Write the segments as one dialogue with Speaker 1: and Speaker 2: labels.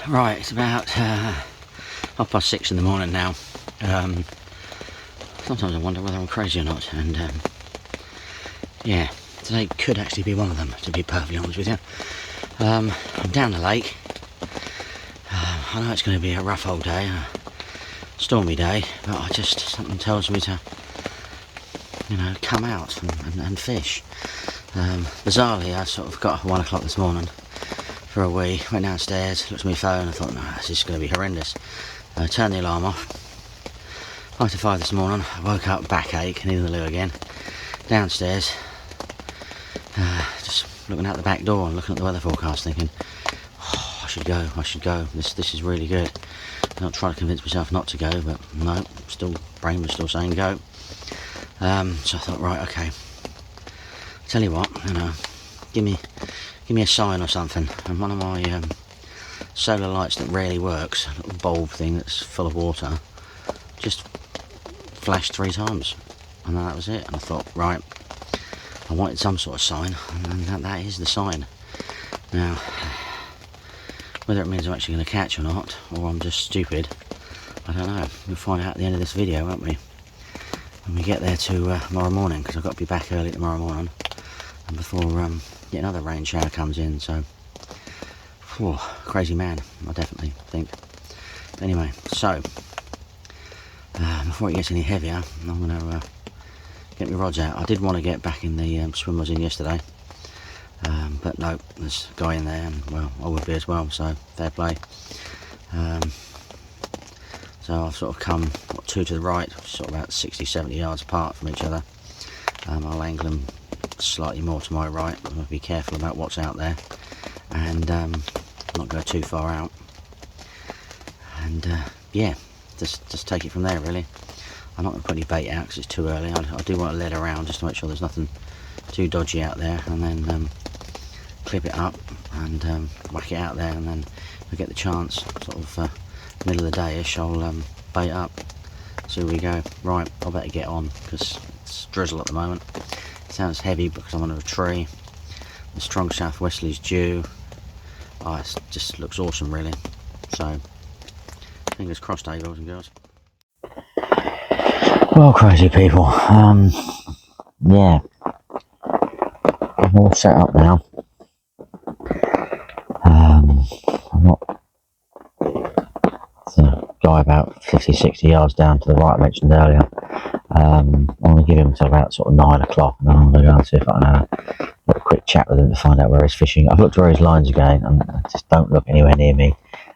Speaker 1: Right, it's about 6:30 in the morning now. Sometimes I wonder whether I'm crazy or not, and yeah, today could actually be one of them, to be perfectly honest with you. I'm down the lake. I know it's going to be a rough old day, a stormy day, but something tells me to, come out and fish. Bizarrely, I sort of got up at 1 o'clock this morning for a wee, went downstairs, looked at my phone, I thought, no, this is going to be horrendous. Turned the alarm off. 5 to 5 this morning, I woke up, backache, needing the loo again. Downstairs, just looking out the back door and looking at the weather forecast, thinking, oh, I should go, this is really good. Not trying to convince myself not to go, but no, brain was still saying go. So I thought, right, okay, tell you what, give me a sign or something. And one of my solar lights that rarely works, a little bulb thing that's full of water, just flashed 3 times, and then that was it. And I thought, right, I wanted some sort of sign, and that is the sign. Now, whether it means I'm actually going to catch or not, or I'm just stupid, I don't know. We'll find out at the end of this video, won't we? When we get there to tomorrow morning, because I've got to be back early tomorrow morning, and before yet another rain shower comes in. So, crazy man, I definitely think. But anyway, so before it gets any heavier, I'm going to get my rods out. I did want to get back in the swim I was in yesterday, but no, there's a guy in there, and well, I would be as well, so fair play. So I've sort of come 2 to the right, sort of about 60-70 yards apart from each other. I'll angle them slightly more to my right. I'm going to be careful about what's out there, and not go too far out, and yeah, just take it from there really. I'm not going to put any bait out because it's too early. I do want to let around just to make sure there's nothing too dodgy out there, and then clip it up and whack it out there, and then if I get the chance, sort of middle of the day-ish, I'll bait up. So we go. Right, I better get on because it's drizzle at the moment. It sounds heavy because I'm under a tree. The strong southwesterly's due. Oh, it just looks awesome really. So fingers crossed, eh, boys and girls. Well, crazy people, yeah, I'm all set up now. I'm not the guy about 50-60 yards down to the right I mentioned earlier. I'm going to give him until about sort of 9 o'clock, and then I'm going to go and see if I can have a little quick chat with him to find out where he's fishing. I've looked where his lines are going, and they just don't look anywhere near me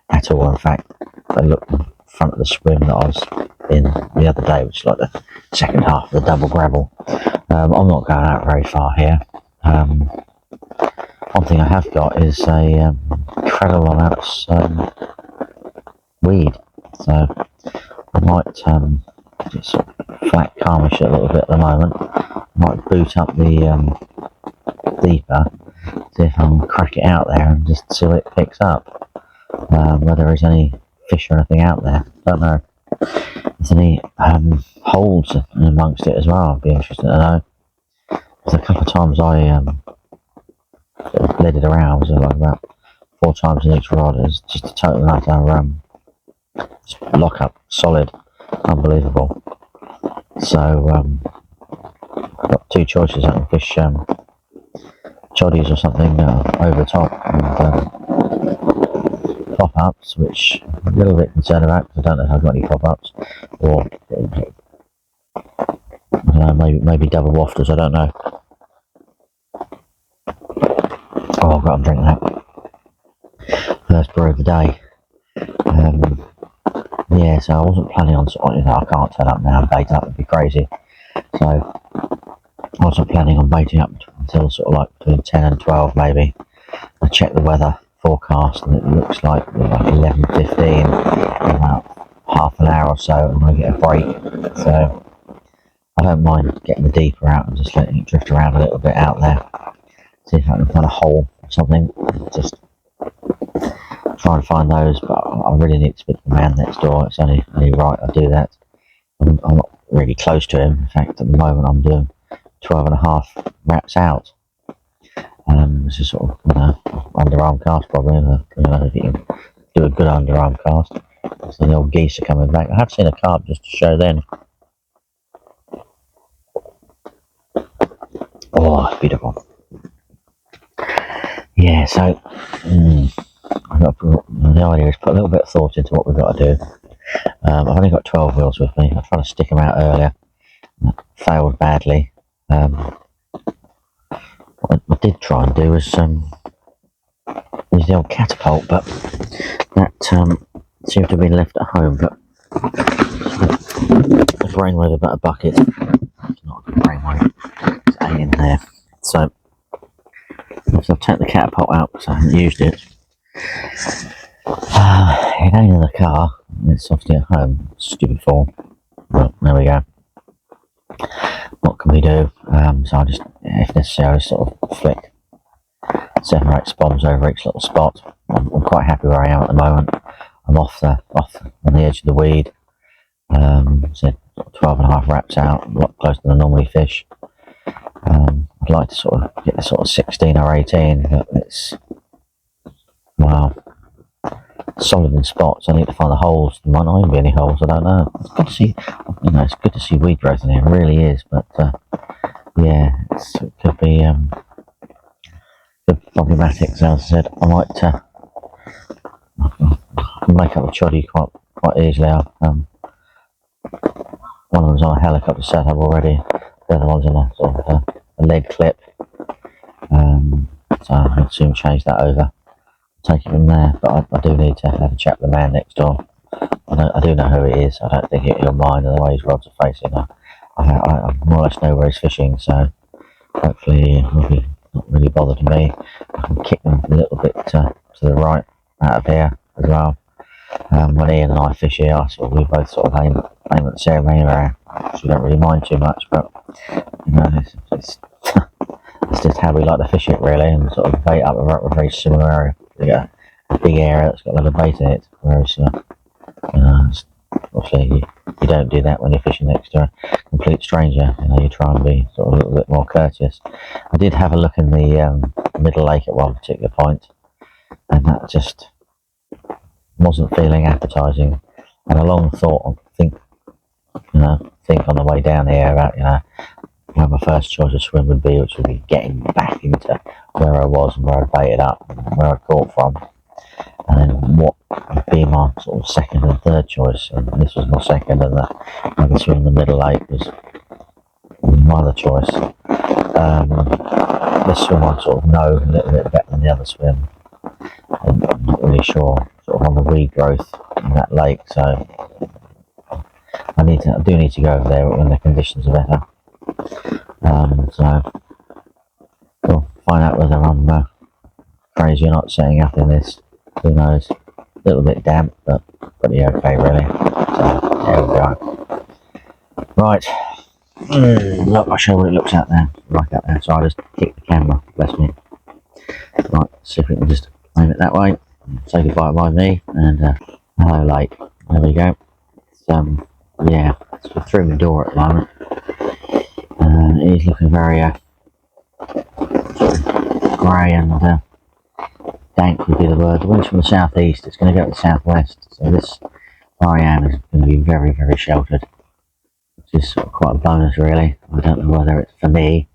Speaker 1: at all. In fact, they look in front of the swim that I was in the other day, which is like the second half of the double gravel. I'm not going out very far here. One thing I have got is a incredible amounts weed, so I might just sort of flat carmish it a little bit at the moment. I might boot up the deeper, see if I can crack it out there and just see what it picks up. Whether there's any fish or anything out there, don't know. If there's any holes amongst it as well, I'd be interested to know. Because a couple of times I sort of bled it around, so like about 4 times in each rod. It's just a total utter lock up, solid, unbelievable. So I've got 2 choices. I can fish choddies or something over the top, and pop-ups, which I'm a little bit concerned about because I don't know if I've got any pop-ups, or I don't know, maybe double wafters, I don't know. Oh, I've got to drink that. First brew of the day. Yeah, so I wasn't planning on I can't turn up now and bait up, it'd be crazy. So I wasn't planning on baiting up until sort of like between 10 and 12 maybe. I checked the weather forecast and it looks like 11:15 in about half an hour or so, and I'm going to get a break. So I don't mind getting the deeper out and just letting it drift around a little bit out there. See if I can find a hole or something. Just try and find those, but I really need to speak to the man next door. It's only right I do that. I'm not really close to him. In fact, at the moment I'm doing 12.5 wraps out. This is sort of underarm cast probably. If you can do a good underarm cast. So the old geese are coming back. I have seen a carp just to show then. Oh, beautiful. Yeah, so the idea is put a little bit of thought into what we've got to do. I've only got 12 wheels with me. I tried to stick them out earlier. That failed badly. What I did try and do was use the old catapult, but that seemed to have been left at home. But the brainwave about a bucket. It's not a good brainwave. It's ain't in there. So I've taken the catapult out because I haven't used it. It ain't in the car. It's obviously at home. Stupid form. Well, there we go. What can we do? So I just, if necessary, sort of flick 7 or 8 spons over each little spot. I'm quite happy where I am at the moment. I'm off on the edge of the weed. So 12.5 wraps out, a lot closer than I normally fish. I'd like to sort of get the sort of 16 or 18, but it's, well, solid in spots. I need to find the holes. There might not even be any holes, I don't know. It's good to see, it's good to see weed growth in here, it really is, but yeah, it could be problematic. So as I said, I might make up the choddy quite easily. One of them's on a helicopter setup already, the other one's on a sort of a lead clip, so I'll soon change that over, take it from there. But I do need to have a chat with the man next door. I do know who it is. I don't think he'll mind the way his rods are facing. I more or less know where he's fishing, so hopefully he'll be not really bothered to me. I can kick them a little bit to the right out of here as well. When Ian and I fish here, we both sort of aim at the same area, so we don't really mind too much, but it's it's just how we like to fish it really, and sort of bait up a very similar area. You get a big area that's got a lot of bait in it, whereas obviously you don't do that when you're fishing next to a complete stranger. You try and be sort of a little bit more courteous. I did have a look in the middle lake at one particular point, and that just wasn't feeling appetising. And a long thought, think on the way down here about where my first choice of swim would be, which would be getting back into where I was and where I baited up and where I caught from, and then what would be my sort of second and third choice. And this was my second, and the swim in the middle lake was my other choice. This swim I sort of know a little bit better than the other swim. I'm not really sure sort of on the weed growth in that lake, so I do need to go over there when the conditions are better. So we'll find out whether I'm crazy or not setting up in this. Who knows? A little bit damp, but pretty okay really. So there we go. Right. Look, I'll show you what it looks out there. Right up there. So I just kick the camera. Bless me. Right. See if we can just aim it that way. Say goodbye by me, and hello lake. There we go. It's, yeah, it's through the door at the moment. It is looking very grey and dank would be the word. The wind's from the southeast. It's going to go to the southwest. So this where I am is going to be very, very sheltered, which is sort of quite a bonus really. I don't know whether it's for me.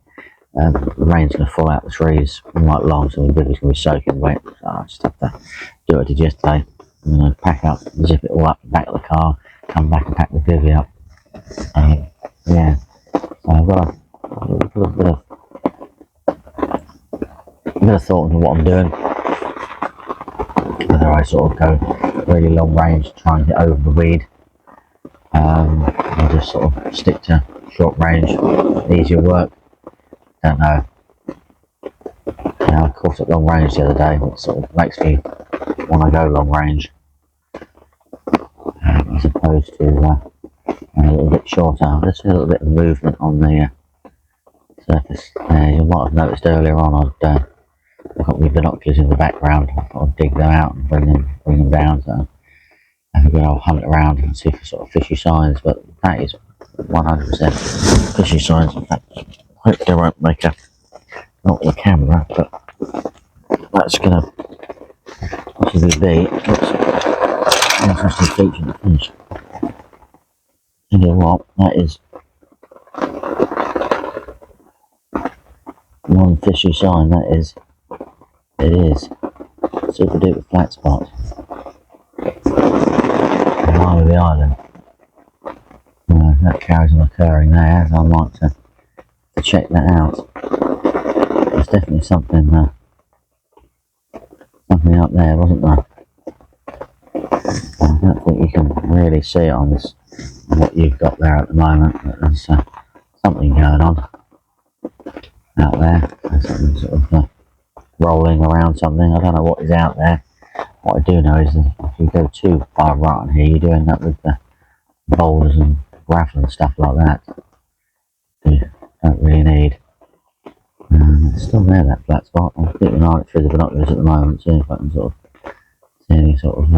Speaker 1: The rain's going to fall out the trees quite long, so the bivvy's going to be soaking wet. So I just have to do what I did yesterday. I'm going to pack up, zip it all up the back of the car, come back and pack the bivvy up. Yeah, so I've got a bit of thought into what I'm doing. Whether I sort of go really long range, try and get over the weed, or just sort of stick to short range, easier work. Don't know. I caught at long range the other day, which sort of makes me want to go long range, as opposed to a little bit shorter. There's a little bit of movement on the surface. You might have noticed earlier on I've got my binoculars in the background. I thought I'd dig them out and bring them down, so have a good old hunt around and see for sort of fishy signs. But that is 100% fishy signs. In fact, hopefully I won't make not the camera, but that's gonna relatively big. Looks an interesting feature to finish. Tell you what, that is one fishy sign, that is. It is. Super duper flat spot. Eye of the island. That carries on occurring there, so I'd like to check that out. There's definitely something up there, wasn't there? I don't think you can really see it on this, what you've got there at the moment, but there's something going on out there. There's something sort of rolling around something. I don't know what is out there. What I do know is that if you go too far right on here, you do end up with boulders and gravel and stuff like that. You don't really need. It's still there, that flat spot. I'm keeping an eye through the binoculars at the moment, see if I can sort of see any sort of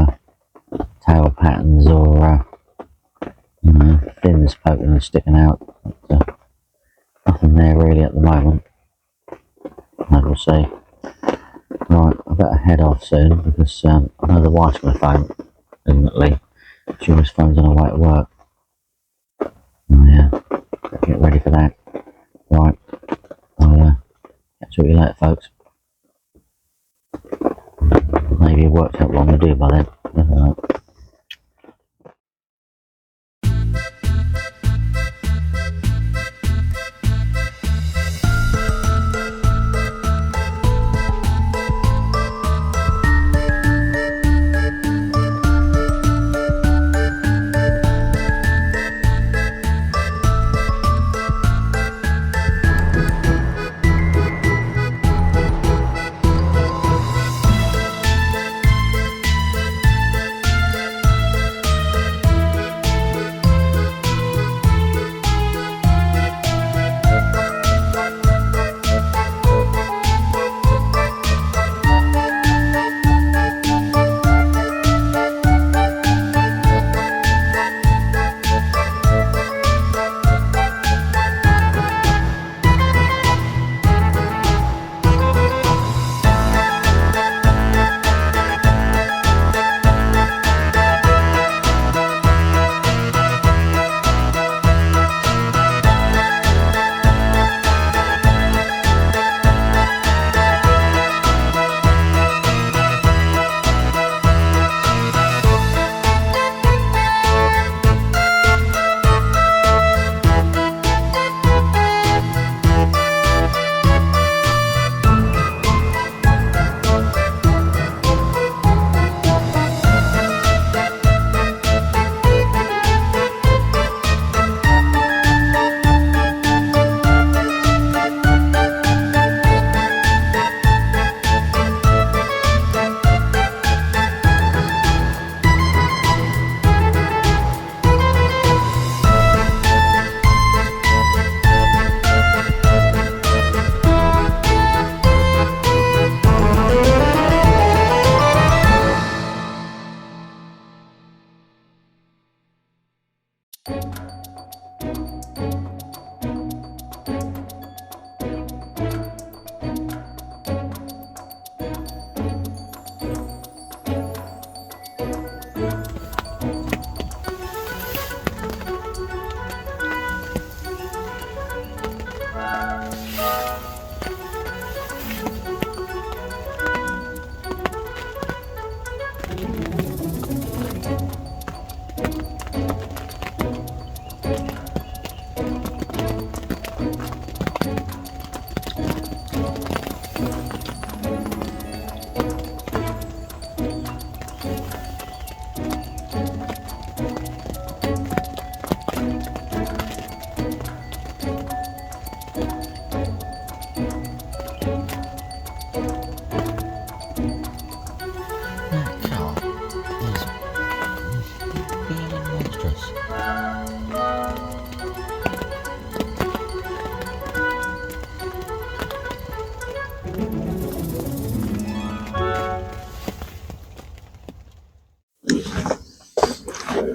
Speaker 1: tail patterns or fins poking and sticking out. But, nothing there really at the moment. As we'll see. Right, I better head off soon because I know the wife's going to phone imminently. She always phones on her way to work. Oh yeah, better get ready for that. Right, I'll catch up with you later, folks. Maybe it worked out what I'm going to do by then. Never know.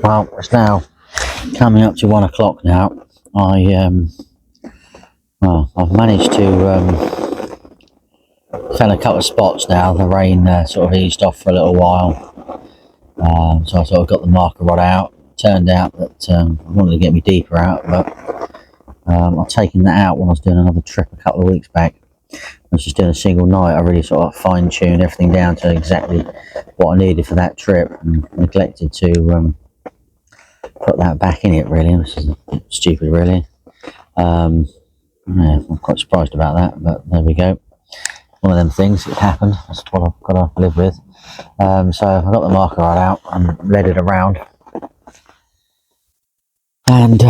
Speaker 1: Well, it's now coming up to 1 o'clock now. I've managed to Found a couple of spots now. The rain sort of eased off for a little while, so I sort of got the marker rod out. Turned out that I wanted to get me deeper out, but I've taken that out when I was doing another trip a couple of weeks back. I was just doing a single night. I really sort of fine-tuned everything down to exactly what I needed for that trip, and neglected to put that back in it, really, which is stupid, really. Yeah, I'm quite surprised about that, but there we go. One of them things, it happened. That's what I've got to live with. So I got the marker rod out and led it around, and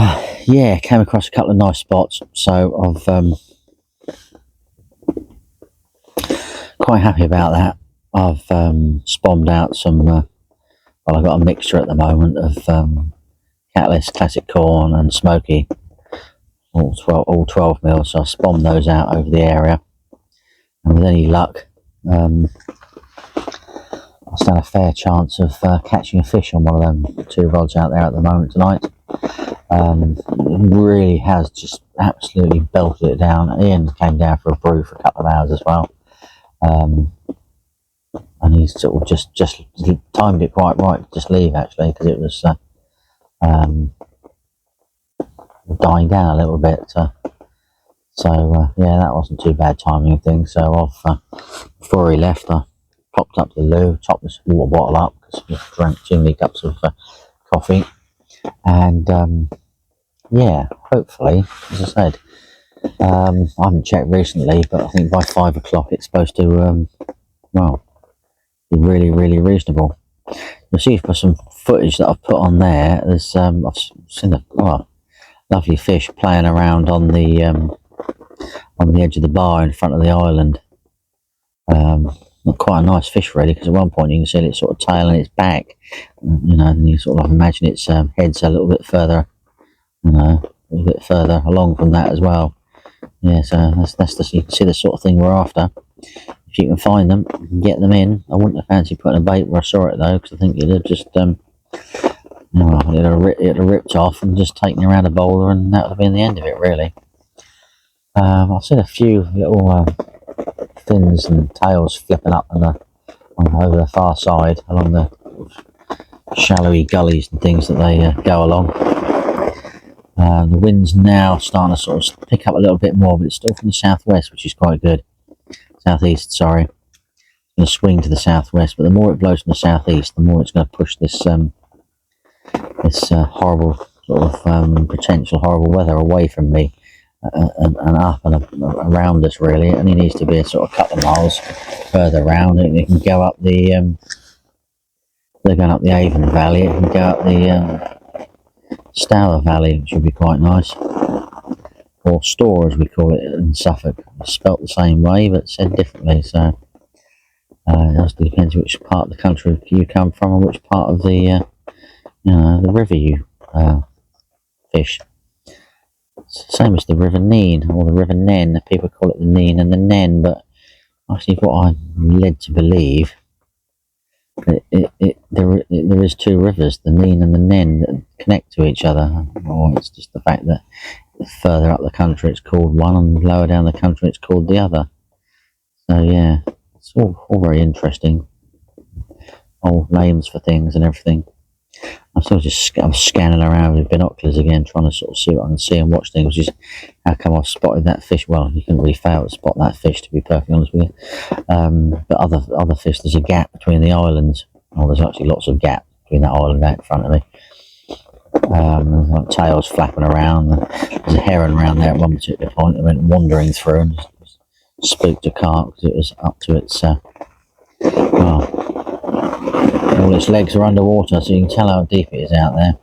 Speaker 1: yeah, came across a couple of nice spots. So I've quite happy about that. I've spommed out some. Well, I've got a mixture at the moment of Catalyst, Classic Corn, and Smoky, all 12 mils. So I spommed those out over the area, and with any luck, I stand a fair chance of catching a fish on one of them 2 rods out there at the moment tonight. It really has just absolutely belted it down. Ian came down for a brew for a couple of hours as well, and he's sort of just timed it quite right to just leave, actually, because it was dying down a little bit. So yeah, that wasn't too bad timing of things. So before he left, I popped up to the loo, topped this water bottle up because we drank too many cups of coffee, and yeah, hopefully, as I said, I haven't checked recently, but I think by 5 o'clock it's supposed to well, be really reasonable. You'll see for some footage that I've put on there. There's I've seen a lovely fish playing around on the edge of the bar in front of the island. Quite a nice fish, really, because at one point you can see its sort of tail and its back, you know, and you sort of imagine its head's a little bit further, you know, a little bit further along from that as well. Yeah, so that's you can see the sort of thing we're after. If you can find them, you can get them in. I wouldn't have fancied putting a bait where I saw it, though, because I think it'd have just it'd have ripped off and just taken you around a boulder, and that would have been the end of it, really. I've seen a few little fins and tails flipping up over the far side along the shallowy gullies and things that they go along. The wind's now starting to sort of pick up a little bit more, but it's still from the southwest, which is quite good. Southeast, sorry. It's going to swing to the southwest, but the more it blows from the southeast, the more it's going to push this horrible sort of potential horrible weather away from me and up and around us. Really, it only needs to be a sort of couple of miles further around, and it can go up the. They're going up the Avon Valley. It can go up the Stour Valley, which would be quite nice, or Store as we call it in Suffolk. It's spelt the same way but said differently. So it also depends which part of the country you come from and which part of the the river you fish. It's the same as the River Nene or the River Nen. People call it the Nene and the Nen, but actually, what I'm led to believe, there is 2 rivers, the Nene and the Nen, that connect to each other. Or it's just the fact that further up the country it's called one, and lower down the country it's called the other. So yeah, it's all very interesting. Old names for things and everything. I'm scanning around with binoculars again, trying to sort of see what I can see and watch things. Which is how come I've spotted that fish. Well, you couldn't really fail to spot that fish, to be perfectly honest with you. But other fish, there's a gap between the islands. Well, there's actually lots of gap between that island out in front of me. There's like tails flapping around. There's a heron around there at one particular point. It went wandering through and spooked a carp because it was up to its all its legs are underwater, so you can tell how deep it is out there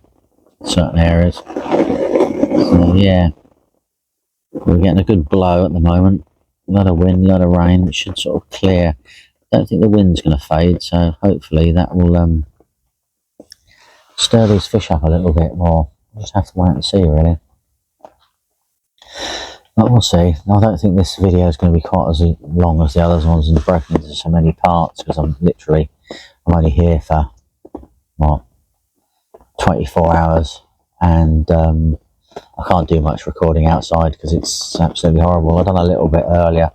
Speaker 1: in certain areas. So yeah, we're getting a good blow at the moment. A lot of wind, a lot of rain. It should sort of clear. I don't think the wind's going to fade, so hopefully that will stir these fish up a little bit more. We'll just have to wait and see, really. But we'll see. I don't think this video is going to be quite as long as the other ones and broken into so many parts, because I'm only here for, 24 hours, and I can't do much recording outside because it's absolutely horrible. I've done a little bit earlier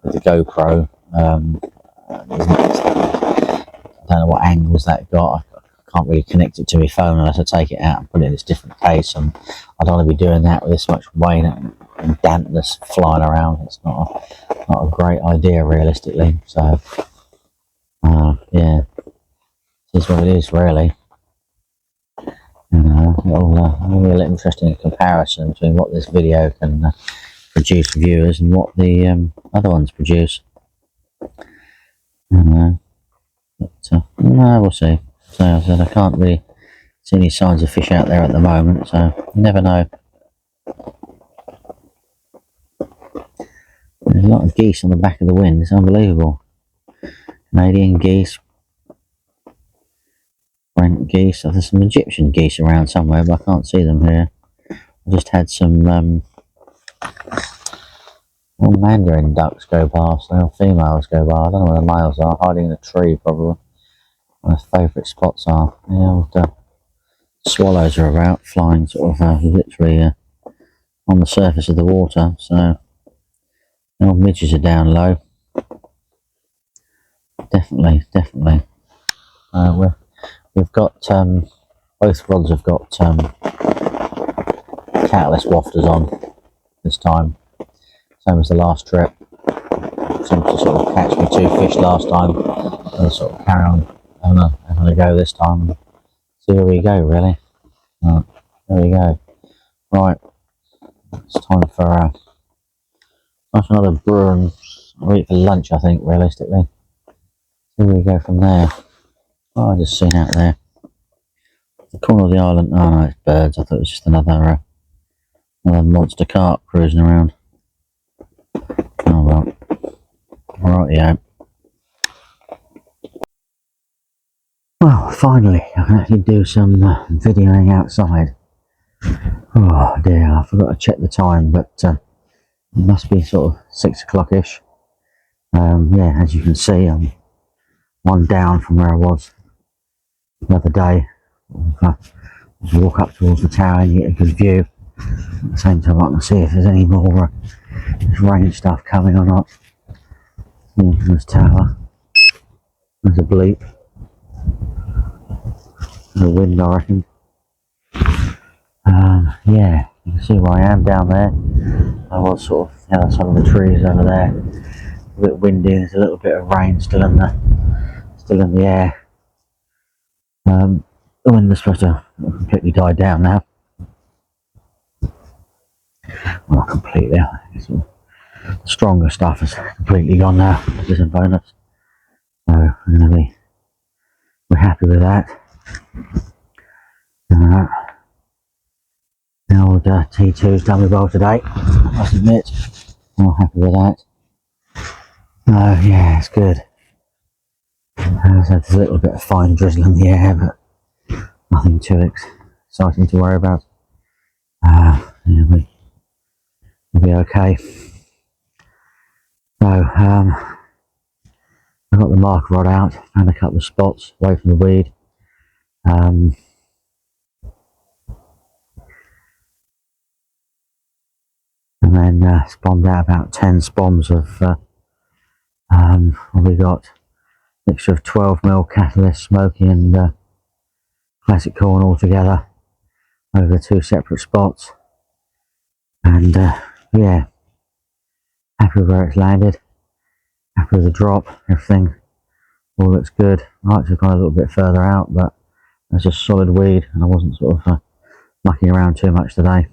Speaker 1: with the GoPro, I don't know what angles that got. I can't really connect it to my phone unless I take it out and put it in its different case, and I don't want to be doing that with this much rain and dampness flying around. It's not a great idea realistically. So yeah, it is what it is really. It'll be a little interesting comparison between what this video can produce viewers and what the other ones produce. But no, we'll see. So as I said, I can't really see any signs of fish out there at the moment, so you never know. There's a lot of geese on the back of the wind. It's unbelievable. Canadian geese, French geese. There's some Egyptian geese around somewhere, but I can't see them here. I just had some mandarin ducks go past, females go by. I don't know where the males are, hiding in a tree probably. My favourite spots are. Yeah, the swallows are about, flying sort of literally on the surface of the water, so the old midges are down low. Definitely. We've got both rods have got catalyst wafters on this time, same as the last trip. Seemed to sort of catch me 2 fish last time. I'll sort of carry on having a go this time. See where we go really. There we go. Right, it's time for another brew and I'll eat for lunch, I think, realistically. See where we go from there. Oh, I just seen out there. The corner of the island. Oh no, it's birds. I thought it was just another monster carp cruising around. Oh well. Rightio. Well, finally, I can actually do some videoing outside. Oh dear, I forgot to check the time, but it must be sort of 6 o'clock-ish. Yeah, as you can see, I'm one down from where I was the other day. Just walk up towards the tower and get a good view. At the same time, I can see if there's any more rain stuff coming or not. Here's this tower. There's a bleep. The wind, I reckon. Yeah, you can see where I am down there. I was sort of some of the trees over there. A bit windy. There's a little bit of rain still in the air. The wind is supposed to completely die down now. Well, not completely. The stronger stuff is completely gone now, which is a bonus. So we're happy with that. The old T2's done me well today, I must admit. I'm happy with that. Yeah, it's good. There's a little bit of fine drizzle in the air, but nothing too exciting to worry about. Yeah, we'll be okay. So, I got the mark rod out, found a couple of spots away from the weed. And then spawned out about 10 spawns of what we got, mixture of 12mm catalyst, smoky and classic corn all together over 2 separate spots. And yeah, happy with where it's landed, happy with the drop, everything all looks good. I like to have gone a little bit further out, but there's just solid weed and I wasn't sort of mucking around too much today.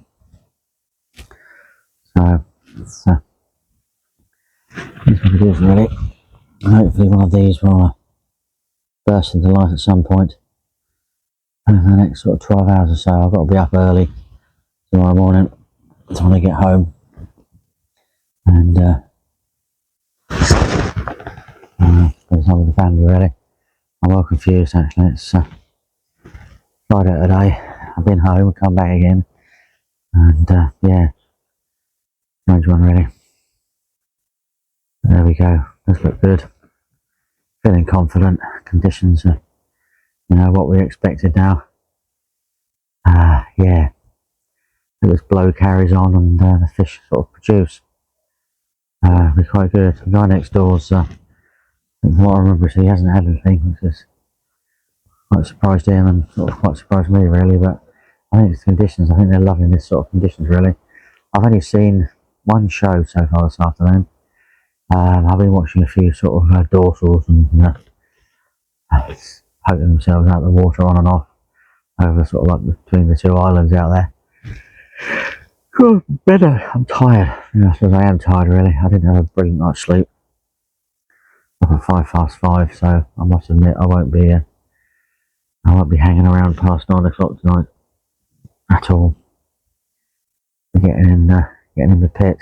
Speaker 1: So it's what it is really. Hopefully one of these will burst into life at some point over the next sort of 12 hours or so. I've got to be up early tomorrow morning when I get home, and spend time with the family really. I'm well confused actually. It's Friday today. I've been home, come back again, and yeah, strange one really. There we go. Does look good. Feeling confident. Conditions are, what we expected now. Yeah. This blow carries on and the fish sort of produce. Be quite good. The guy next door's From what I remember, he hasn't had anything, which is quite surprised him and sort of quite surprised me really. But I think it's the conditions. I think they're loving this sort of conditions really. I've only seen one show so far this afternoon. I've been watching a few sort of dorsals and poking themselves out of the water on and off over sort of like between the two islands out there. God, better. I'm tired. I suppose I am tired really. I didn't have a brilliant night's sleep. Up at 5:05, so I must admit I won't be hanging around past 9 o'clock tonight at all. Getting in the pit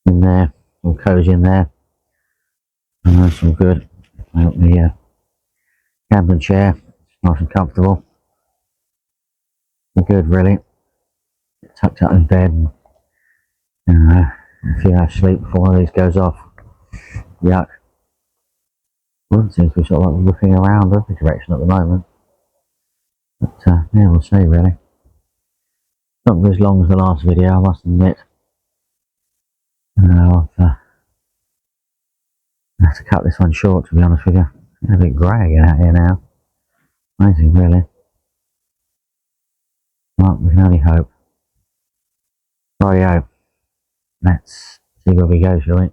Speaker 1: in there, all cosy in there, and that's all good. I got the camping chair, nice and comfortable. Good, really. Tucked up in bed, and a few hours sleep before one of these goes off. Yuck. One seems to be sort of like looking around every direction at the moment, but yeah, we'll see. Really, not as long as the last video, I must admit. I'll have to cut this one short, to be honest with you. It's a bit grey out here now. Amazing, really. Well, we can only hope. Rightio. Let's see where we go, shall we?